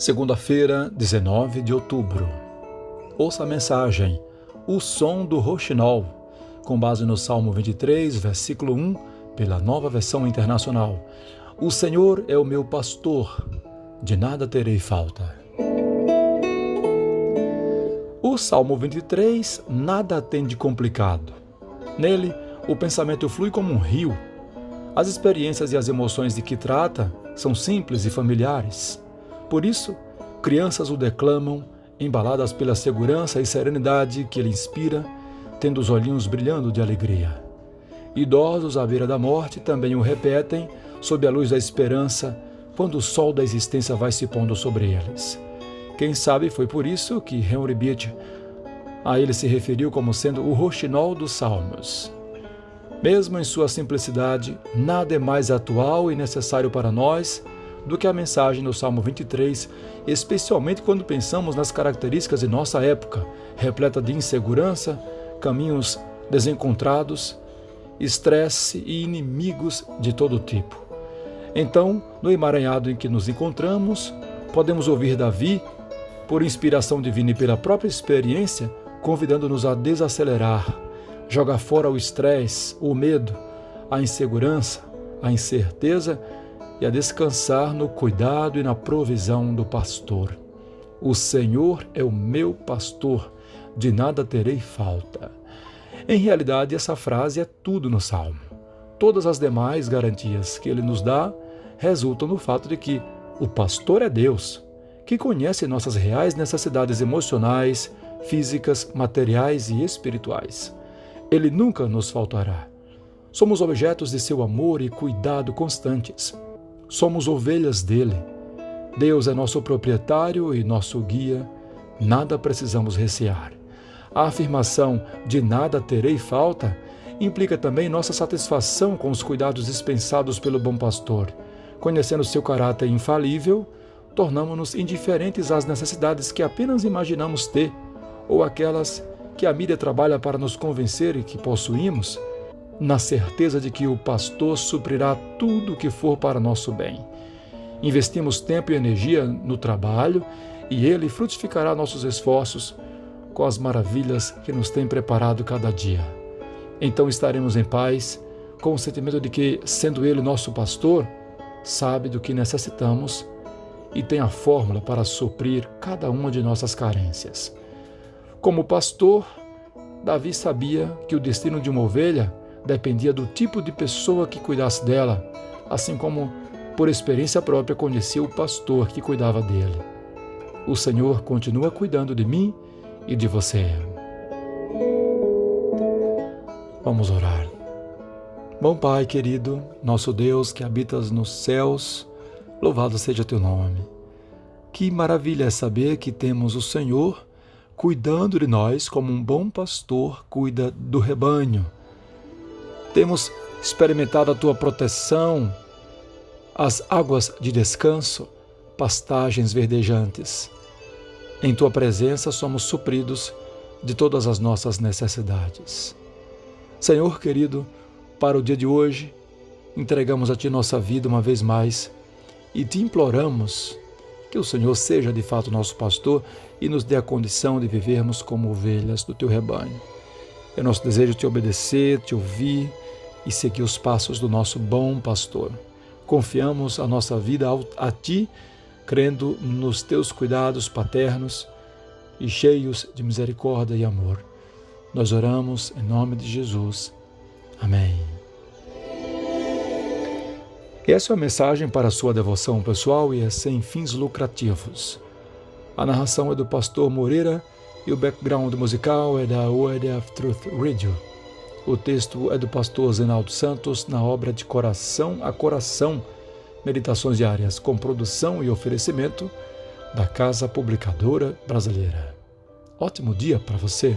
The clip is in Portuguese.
Segunda-feira, 19 de outubro. Ouça a mensagem, o som do roxinol, com base no Salmo 23, versículo 1, pela Nova Versão Internacional. O Senhor é o meu pastor, de nada terei falta. O Salmo 23 nada tem de complicado. Nele, o pensamento flui como um rio. As experiências e as emoções de que trata são simples e familiares. Por isso, crianças o declamam, embaladas pela segurança e serenidade que ele inspira, tendo os olhinhos brilhando de alegria. Idosos à beira da morte também o repetem, sob a luz da esperança, quando o sol da existência vai se pondo sobre eles. Quem sabe foi por isso que Henry Beach a ele se referiu como sendo o roxinol dos salmos. Mesmo em sua simplicidade, nada é mais atual e necessário para nós do que a mensagem do Salmo 23, especialmente quando pensamos nas características de nossa época, repleta de insegurança, caminhos desencontrados, estresse e inimigos de todo tipo. Então, no emaranhado em que nos encontramos, podemos ouvir Davi, por inspiração divina e pela própria experiência, convidando-nos a desacelerar, jogar fora o estresse, o medo, a insegurança, a incerteza e a descansar no cuidado e na provisão do pastor. O Senhor é o meu pastor, de nada terei falta. Em realidade, essa frase é tudo no Salmo. Todas as demais garantias que ele nos dá resultam no fato de que o pastor é Deus, que conhece nossas reais necessidades emocionais, físicas, materiais e espirituais. Ele nunca nos faltará. Somos objetos de seu amor e cuidado constantes. Somos ovelhas dele. Deus é nosso proprietário e nosso guia. Nada precisamos recear. A afirmação de nada terei falta implica também nossa satisfação com os cuidados dispensados pelo bom pastor. Conhecendo seu caráter infalível, tornamo-nos indiferentes às necessidades que apenas imaginamos ter, ou aquelas que a mídia trabalha para nos convencer e que possuímos, na certeza de que o pastor suprirá tudo o que for para nosso bem. Investimos tempo e energia no trabalho e ele frutificará nossos esforços com as maravilhas que nos tem preparado cada dia. Então estaremos em paz, com o sentimento de que, sendo ele nosso pastor, sabe do que necessitamos e tem a fórmula para suprir cada uma de nossas carências. Como pastor, Davi sabia que o destino de uma ovelha dependia do tipo de pessoa que cuidasse dela, assim como, por experiência própria, conhecia o pastor que cuidava dele. O Senhor continua cuidando de mim e de você. Vamos orar. Bom Pai querido, nosso Deus que habitas nos céus, louvado seja teu nome. Que maravilha é saber que temos o Senhor cuidando de nós como um bom pastor cuida do rebanho. Temos experimentado a tua proteção, as águas de descanso, pastagens verdejantes. Em tua presença somos supridos de todas as nossas necessidades. Senhor querido, para o dia de hoje, entregamos a ti nossa vida uma vez mais e te imploramos que o Senhor seja de fato nosso pastor e nos dê a condição de vivermos como ovelhas do teu rebanho. É nosso desejo te obedecer, te ouvir e seguir os passos do nosso bom pastor. Confiamos a nossa vida a ti, crendo nos teus cuidados paternos e cheios de misericórdia e amor. Nós oramos em nome de Jesus. Amém. Essa é a mensagem para a sua devoção pessoal e é sem fins lucrativos. A narração é do pastor Moreira e o background musical é da Word of Truth Radio. O texto é do pastor Zenaldo Santos na obra De Coração a Coração, Meditações Diárias, com produção e oferecimento da Casa Publicadora Brasileira. Ótimo dia para você!